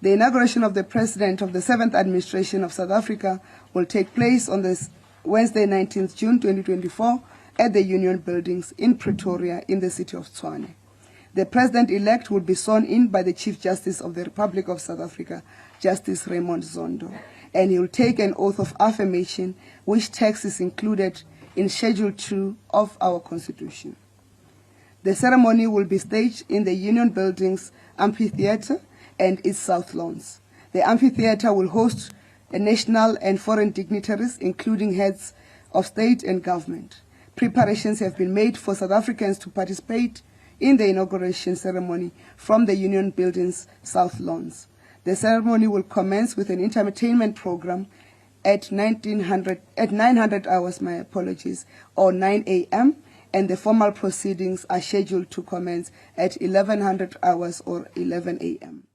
The inauguration of the President of the 7th Administration of South Africa will take place on this Wednesday, 19th June 2024, at the Union Buildings in Pretoria in the city of Tshwane. The President-elect will be sworn in by the Chief Justice of the Republic of South Africa, Justice Raymond Zondo, and he will take an oath of affirmation, which text is included in Schedule 2 of our Constitution. The ceremony will be staged in the Union Buildings Amphitheatre and its South Lawns. The amphitheatre will host national and foreign dignitaries, including heads of state and government. Preparations have been made for South Africans to participate in the inauguration ceremony from the Union Buildings South Lawns. The ceremony will commence with an entertainment program at 900 hours, or 9 a.m., and the formal proceedings are scheduled to commence at 1100 hours or 11 a.m.